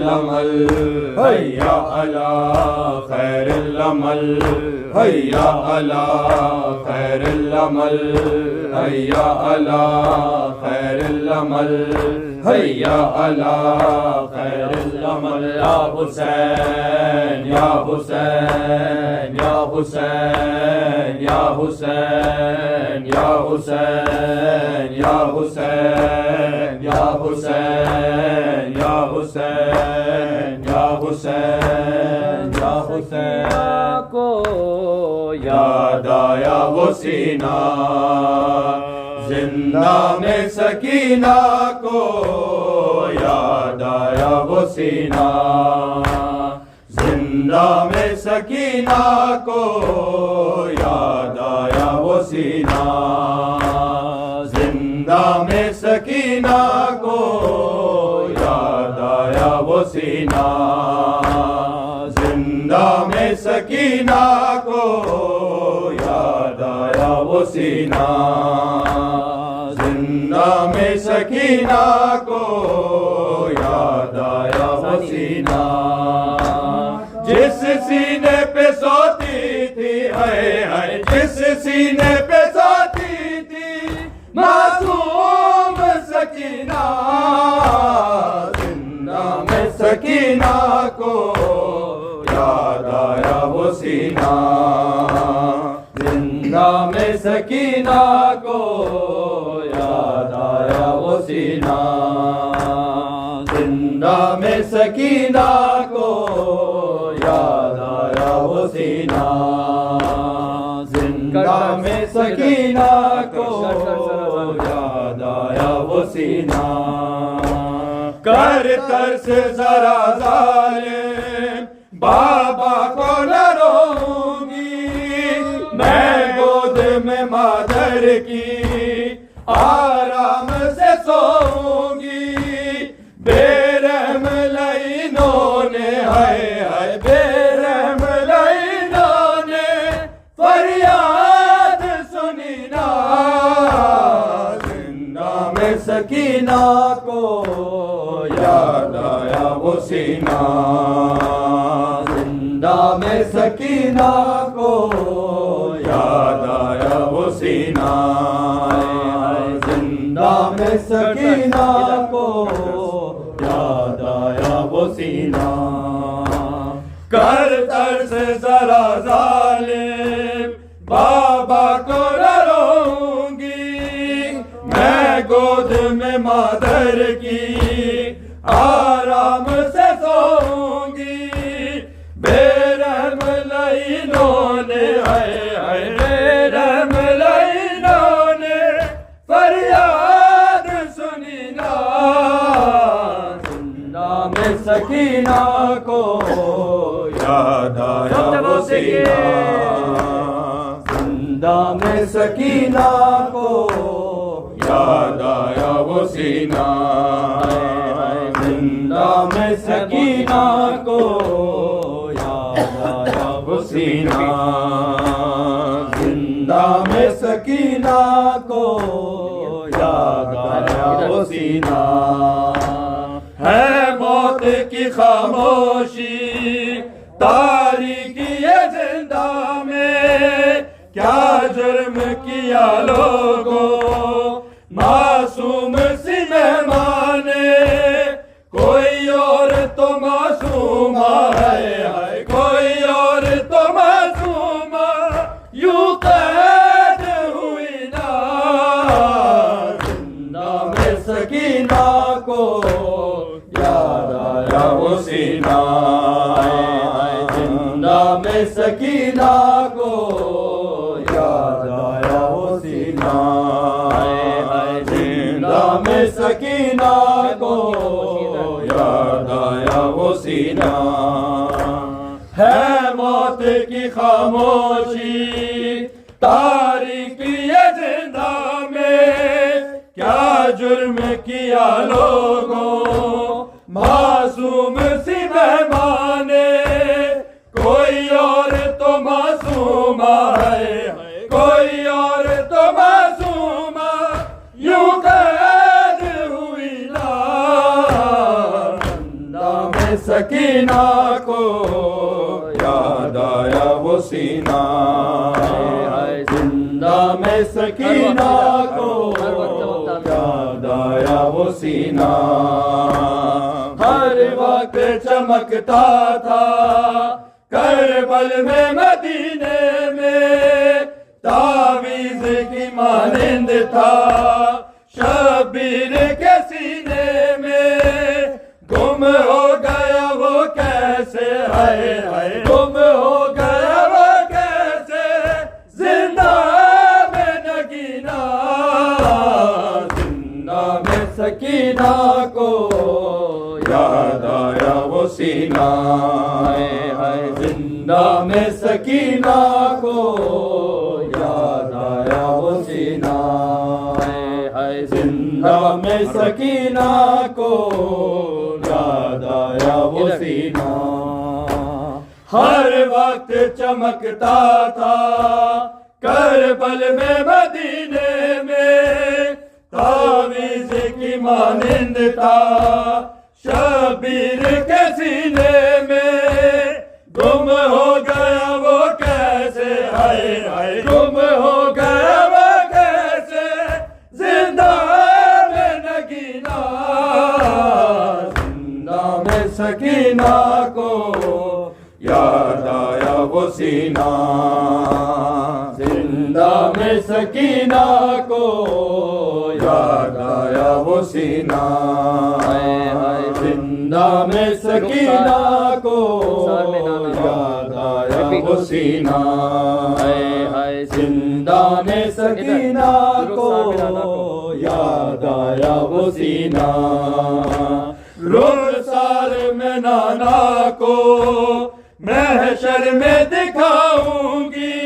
अमल हैया अला खैरुल अमल हैया अला खैरुल अमल हैया अला खैरुल अमल हैया अला खैरुल अमल या हुसैन या हुसैन या हुसैन या हुसैन या हुसैन या हुसैन या हुसैन या हुसैन या हुसैन या हुसैन को याद आया वो सीना जिंदा में सकीना को याद आया वो सीना जिंदा में सकीना को याद आया वो सीना जिंदा में सकीना को याद आया वो सीना जिंदा में सकीना को याद आया वो सीना जिंदा में सकीना को याद आया वो सीना जिस सीने पे सोती थी है जिस सीने पे सोती थी मासूम सकीना जिंदा में सकीना को याद आया वो सीना जिंदा में सकीना को याद आया वो सीना जिंदा में सकीना को याद आया वो सीना जिंदा में सकीना को याद आया वो सीना कर तरस जरा जालिम बाबा को न रोऊंगी मैं गोद में मादर की आराम से सोऊंगी बेरहम लाइनों ने हाय बेरहम लाइनों ने फरियाद सुनी ना जिंदा में सकीना को याद आया वो सीना जिंदा में सकीना को याद आया वो सीना जिंदा में सकीना को याद आया वो सीना कर तरस जरा जालिम बाबा को न रोऊंगी मैं गोद में मादर की आराम से सोऊंगी बेरहम लाइनों ने हाय बेरहम लाइनों ने फरियाद सुनी ना जिंदा में सकीना को याद आया वो सीना जिंदा में सकीना को याद आया वो सीना जिंदा में सकीना को याद आया वो सीना जिंदा में सकीना को याद आया वो सीना है मौत की खामोशी तारीकी ये जिंदा में क्या जुर्म किया लोगों मासूम सी मेहमाने कोई और तो मासूमा है कोई और तो मासूमा यूं कैद हुई ना जिंदा में सकीना को याद आया वो सीना जिंदा में सकीना को याद आया वो सीना जिंदा में सकीना को याद आया वो सीना है मौत की खामोशी तारीकी ये जिंदा में क्या जुर्म किया लोगों मासूम सी मेहमाने कोई और तो मासूमा है कोई और तो मासूमा यूं कैद हुई को, याद आया वो सीना, जिंदा में सकीना को, याद आया वो सीना। हर वक्त चमकता था करबल में मदीने में, तावीज़ की मानिंद था शबीर के सीने में। गुम हो गया वो कैसे, हाय हाय गुम हो गया वो कैसे, जिंदा में नगीना, जिंदा में सकीना को, याद आया वो सीना, हाय जिंदा में सकीना को, याद आया वो सीना, हाय जिंदा में सकीना को, याद आया वो सीना। हर वक्त चमकता था करबल में मदीने में, तावीज़ की मानिंद था शबीर के सीने में। गुम हो गया वो कैसे, हाय हाय गुम हो गया वो कैसे, जिंदा में नगीना, जिंदा में सकीना को, याद आया वो सीना, जिंदा में सकीना को, याद आया वो सीना, जिंदा में सकीना को, याद आया वो सीना, जिंदा में सकीना को, याद आया वो सीना। रुखसार में नाना को महशर में दिखाऊंगी,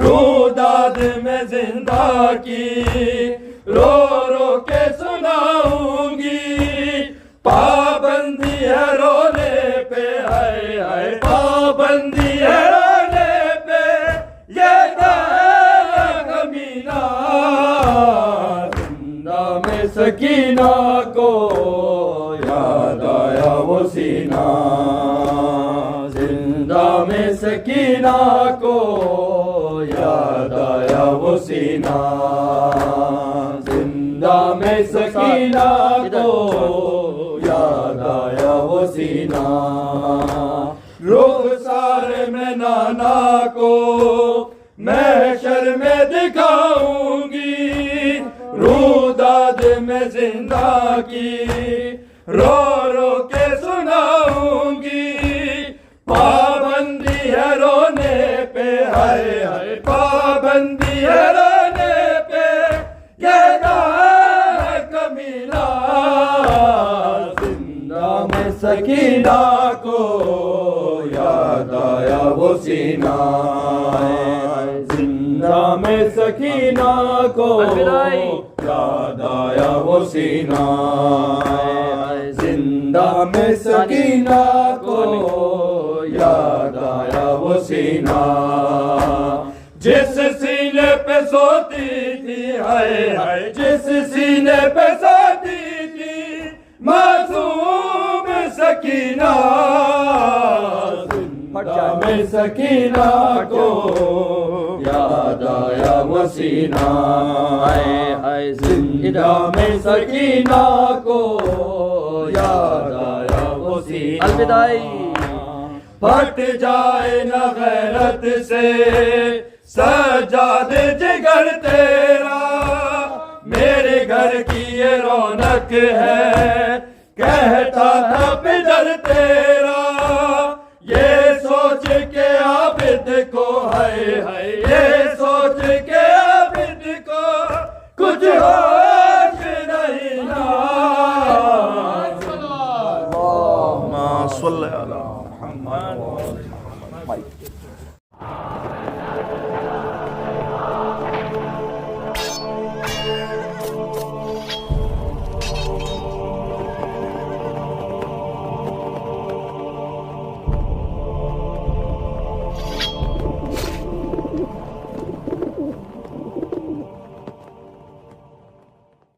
रूदाद में जिंदा की रो रो के सुनाऊंगी। पाबंदी है रोने पे, हाय हाय पाबंदी है रोने पे, ये कमीना, जिंदा में सकीना को, याद आया वो सीना, जिंदा में सकीना को, याद आया वो सीना, जिंदा में सकीना को, याद आया वो सीना। रुखसार में नाना को महशर में दिखाऊंगी, रूदाद में जिंदा की रो रो के सुनाऊंगी। पाबंदी है रोने पे, हाय हाय पाबंदी है रोने पे, ये कमीना, जिंदा में सकीना को, याद आया वो सीना, जिंदा में सकीना को, याद आया वो सीना, जिंदा में सकीना को, याद आया वो सीना। जिस सीने पे सोती थी, हाय हाय जिस सीने पे सोती थी मासूम सकीना, जिंदा में सकीना को, याद आया वो सीना, हाय जिंदा में सकीना को, याद आया वो सीना। अलविदाई फट जाए न गैरत से सजाद जिगर तेरा, मेरे घर की ये रौनक है, कहता था पिदर तेरा। ये सोच के आबिद को, हाय हाय ये सोच के आबिद को, कुछ होश नहीं ना। अल्लाहुम्मा सल्ली अला मुहम्मद।